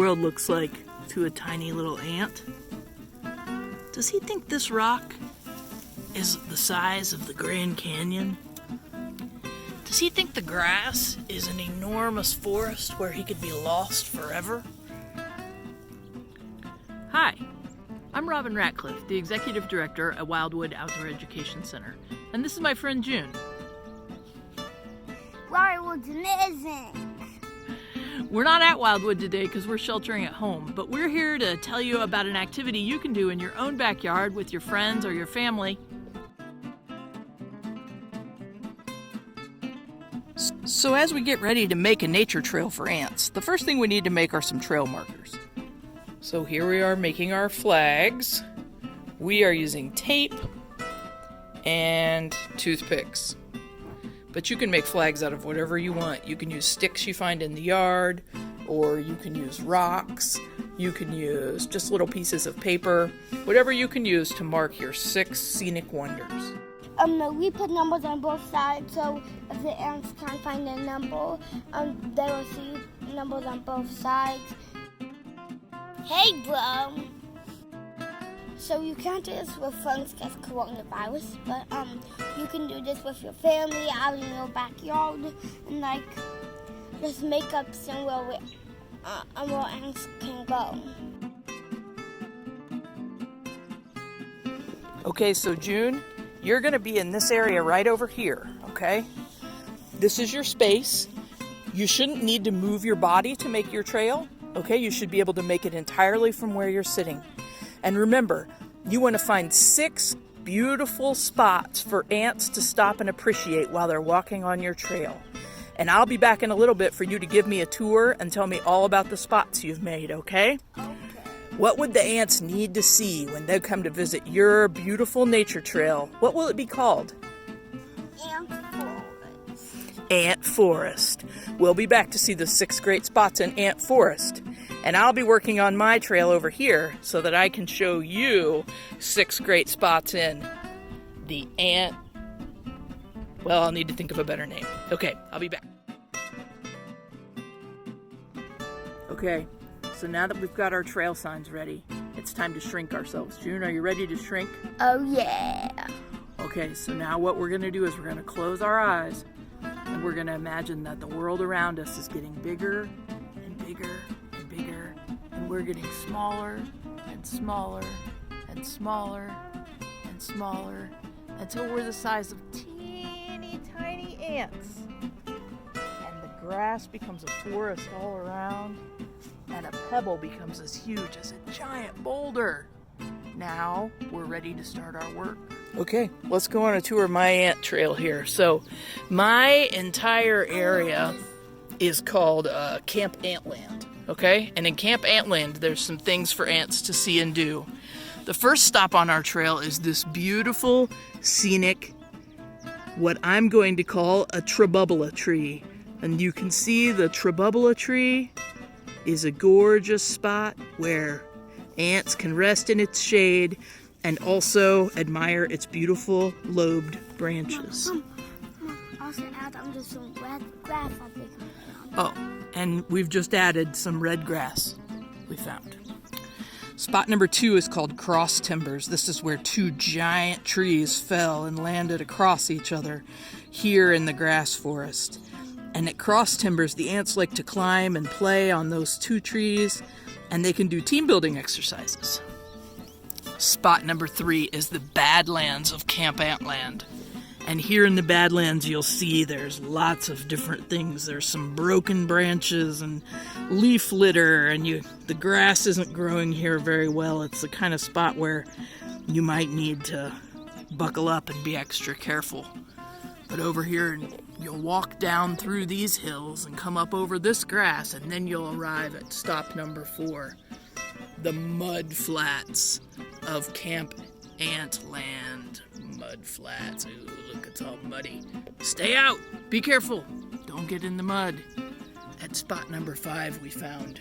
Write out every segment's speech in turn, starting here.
world looks like to a tiny little ant? Does he think this rock is the size of the Grand Canyon? Does he think the grass is an enormous forest where he could be lost forever? Hi, I'm Robin Ratcliffe, the Executive Director at Wildwood Outdoor Education Center, and this is my friend June. Wildwood's amazing! We're not at Wildwood today because we're sheltering at home, but we're here to tell you about an activity you can do in your own backyard with your friends or your family. So as we get ready to make a nature trail for ants, the first thing we need to make are some trail markers. So here we are making our flags. We are using tape and toothpicks. But you can make flags out of whatever you want. You can use sticks you find in the yard, or you can use rocks. You can use just little pieces of paper. Whatever you can use to mark your 6 scenic wonders. We put numbers on both sides, so if the ants can't find their number, they will see numbers on both sides. Hey, bro! So you can't do this with friends because coronavirus, but you can do this with your family out in your backyard, and just make up somewhere where ants can go. Okay, so June, you're going to be in this area right over here, okay? This is your space. You shouldn't need to move your body to make your trail, okay? You should be able to make it entirely from where you're sitting. And remember, you want to find 6 beautiful spots for ants to stop and appreciate while they're walking on your trail. And I'll be back in a little bit for you to give me a tour and tell me all about the spots you've made, okay? Okay. What would the ants need to see when they come to visit your beautiful nature trail? What will it be called? Ant Forest. Ant Forest. We'll be back to see the 6 great spots in Ant Forest. And I'll be working on my trail over here so that I can show you 6 great spots in the ant. Well, I'll need to think of a better name. Okay, I'll be back. Okay, so now that we've got our trail signs ready, it's time to shrink ourselves. June, are you ready to shrink? Oh, yeah. Okay, so now what we're going to do is we're going to close our eyes and we're going to imagine that the world around us is getting bigger and bigger and bigger, and we're getting smaller and smaller and smaller and smaller until we're the size of teeny tiny ants. And the grass becomes a forest all around, and a pebble becomes as huge as a giant boulder. Now we're ready to start our work. Okay, let's go on a tour of my ant trail here. So my entire area is called Camp Antland, okay? And in Camp Antland, there's some things for ants to see and do. The first stop on our trail is this beautiful, scenic, what I'm going to call a trabubula tree. And you can see the trabubula tree is a gorgeous spot where ants can rest in its shade and also admire its beautiful lobed branches. I was going to add just some red grass. Oh, and we've just added some red grass we found. Spot number 2 is called Cross Timbers. This is where 2 giant trees fell and landed across each other here in the grass forest. And at Cross Timbers, the ants like to climb and play on those 2 trees, and they can do team building exercises. Spot number 3 is the Badlands of Camp Antland. And here in the Badlands, you'll see there's lots of different things. There's some broken branches and leaf litter, and the grass isn't growing here very well. It's the kind of spot where you might need to buckle up and be extra careful. But over here, you'll walk down through these hills and come up over this grass, and then you'll arrive at stop number 4, the mud flats of Camp Antland. Mud flats. Ooh, look, it's all muddy. Stay out! Be careful! Don't get in the mud. At spot number 5, we found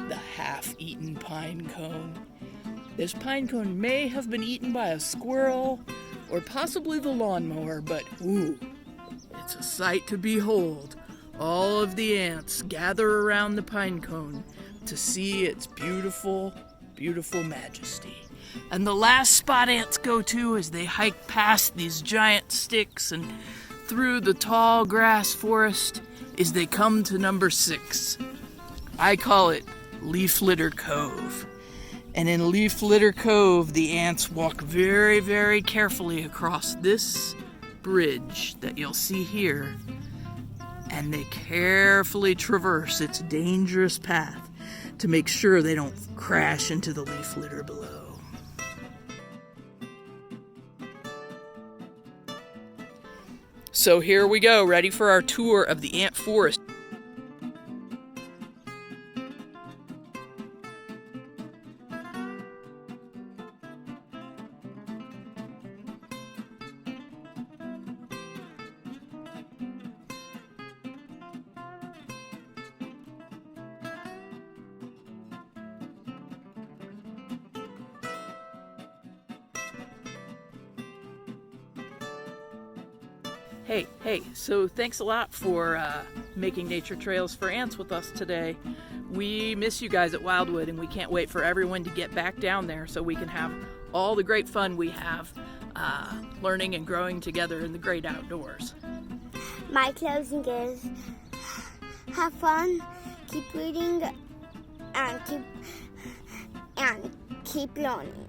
the half-eaten pine cone. This pine cone may have been eaten by a squirrel or possibly the lawnmower, but ooh, it's a sight to behold. All of the ants gather around the pine cone, to see its beautiful, beautiful majesty. And the last spot ants go to as they hike past these giant sticks and through the tall grass forest is they come to number 6. I call it Leaf Litter Cove. And in Leaf Litter Cove, the ants walk very, very carefully across this bridge that you'll see here. And they carefully traverse its dangerous path to make sure they don't crash into the leaf litter below. So here we go, ready for our tour of the ant forest. Hey, so thanks a lot for making nature trails for ants with us today. We miss you guys at Wildwood, and we can't wait for everyone to get back down there so we can have all the great fun we have learning and growing together in the great outdoors. My closing is have fun, keep reading, and keep learning.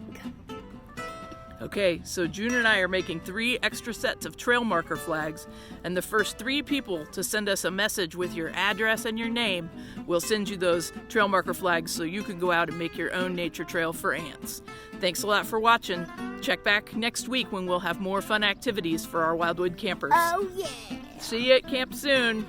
Okay, so June and I are making 3 extra sets of trail marker flags, and the first 3 people to send us a message with your address and your name will send you those trail marker flags so you can go out and make your own nature trail for ants. Thanks a lot for watching. Check back next week when we'll have more fun activities for our Wildwood campers. Oh yeah! See you at camp soon.